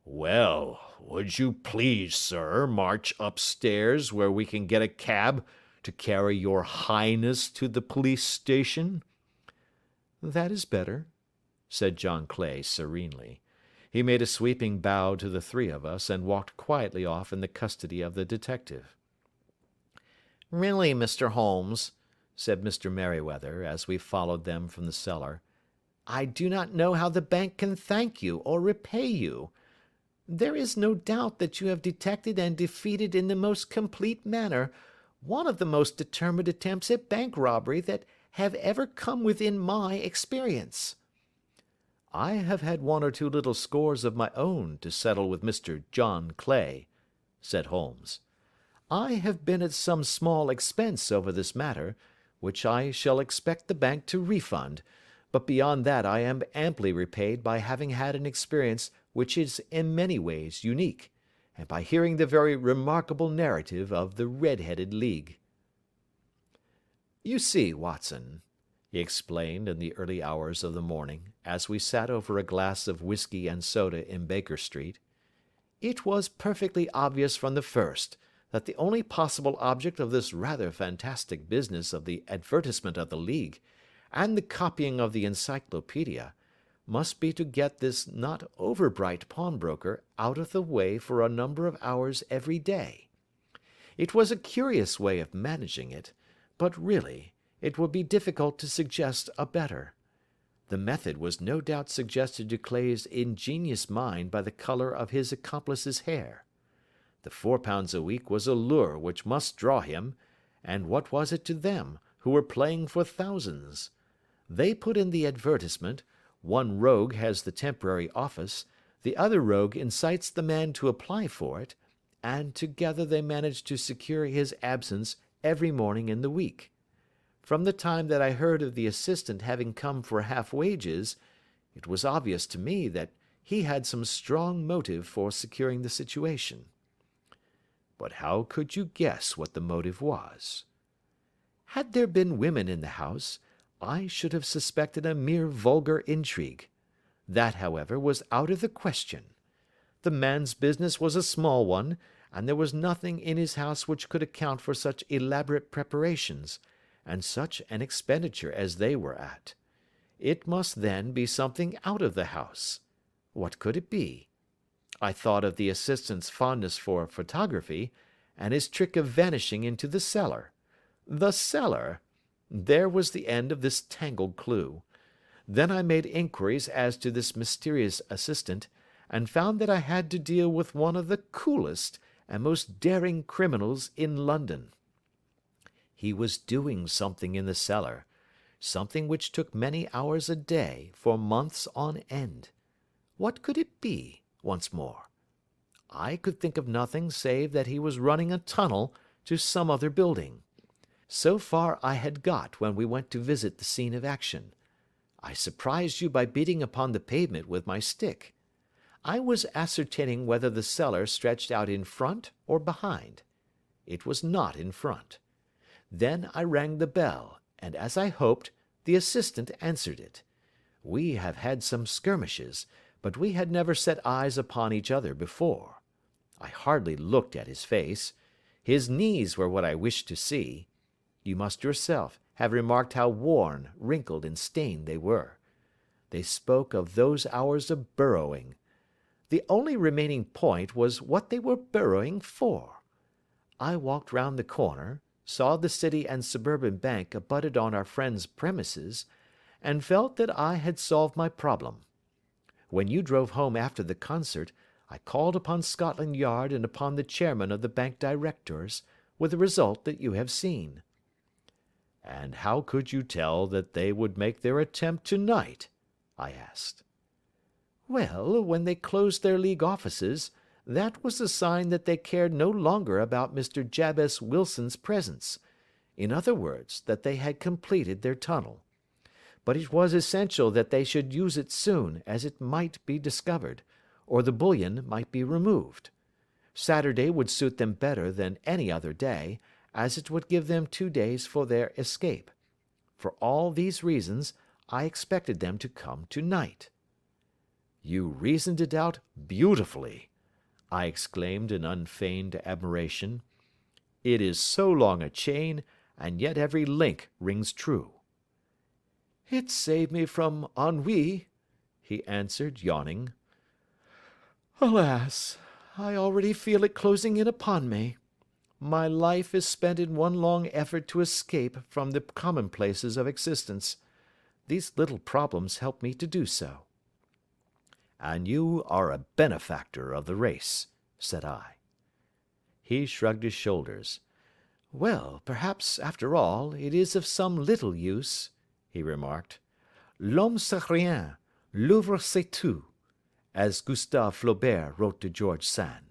"Well, would you please, sir, march upstairs where we can get a cab to carry your highness to the police station?" "That is better," said John Clay serenely. He made a sweeping bow to the 3 of us and walked quietly off in the custody of the detective. "Really, Mr. Holmes," said Mr. Merryweather, as we followed them from the cellar, "I do not know how the bank can thank you or repay you. There is no doubt that you have detected and defeated in the most complete manner one of the most determined attempts at bank robbery that have ever come within my experience." "I have had 1 or 2 little scores of my own to settle with Mr. John Clay," said Holmes. "I have been at some small expense over this matter, which I shall expect the bank to refund, but beyond that I am amply repaid by having had an experience which is in many ways unique, and by hearing the very remarkable narrative of the Red-headed League. You see, Watson," he explained in the early hours of the morning, as we sat over a glass of whiskey and soda in Baker Street. "It was perfectly obvious from the first that the only possible object of this rather fantastic business of the advertisement of the League, and the copying of the encyclopedia, must be to get this not over-bright pawnbroker out of the way for a number of hours every day. It was a curious way of managing it, but really, it would be difficult to suggest a better. The method was no doubt suggested to Clay's ingenious mind by the colour of his accomplice's hair. The £4 a week was a lure which must draw him, and what was it to them, who were playing for thousands? They put in the advertisement, one rogue has the temporary office, the other rogue incites the man to apply for it, and together they manage to secure his absence every morning in the week. From the time that I heard of the assistant having come for half wages, it was obvious to me that he had some strong motive for securing the situation." "But how could you guess what the motive was?" "Had there been women in the house, I should have suspected a mere vulgar intrigue. That, however, was out of the question. The man's business was a small one, and there was nothing in his house which could account for such elaborate preparations, and such an expenditure as they were at. It must, then, be something out of the house. What could it be? I thought of the assistant's fondness for photography, and his trick of vanishing into the cellar. The cellar! There was the end of this tangled clue. Then I made inquiries as to this mysterious assistant, and found that I had to deal with one of the coolest and most daring criminals in London. He was doing something in the cellar, something which took many hours a day for months on end. What could it be, once more? I could think of nothing save that he was running a tunnel to some other building. So far I had got when we went to visit the scene of action. I surprised you by beating upon the pavement with my stick. I was ascertaining whether the cellar stretched out in front or behind. It was not in front. Then I rang the bell, and, as I hoped, the assistant answered it. We have had some skirmishes, but we had never set eyes upon each other before. I hardly looked at his face. His knees were what I wished to see. You must yourself have remarked how worn, wrinkled, and stained they were. They spoke of those hours of burrowing. The only remaining point was what they were burrowing for. I walked round the corner, saw the City and Suburban Bank abutted on our friend's premises, and felt that I had solved my problem. When you drove home after the concert, I called upon Scotland Yard and upon the chairman of the bank directors, with the result that you have seen." "And how could you tell that they would make their attempt tonight?" I asked. "Well, when they closed their League offices, that was a sign that they cared no longer about Mr. Jabez Wilson's presence. In other words, that they had completed their tunnel. But it was essential that they should use it soon, as it might be discovered, or the bullion might be removed. Saturday would suit them better than any other day, as it would give them 2 days for their escape. For all these reasons, I expected them to come tonight." "You reasoned it out beautifully," I exclaimed in unfeigned admiration. "It is so long a chain, and yet every link rings true." "It saved me from ennui," he answered, yawning. "Alas! I already feel it closing in upon me. My life is spent in one long effort to escape from the commonplaces of existence. These little problems help me to do so." "And you are a benefactor of the race," said I. He shrugged his shoulders. "Well, perhaps, after all, it is of some little use," he remarked. "L'homme c'est rien, l'œuvre c'est tout," as Gustave Flaubert wrote to George Sand.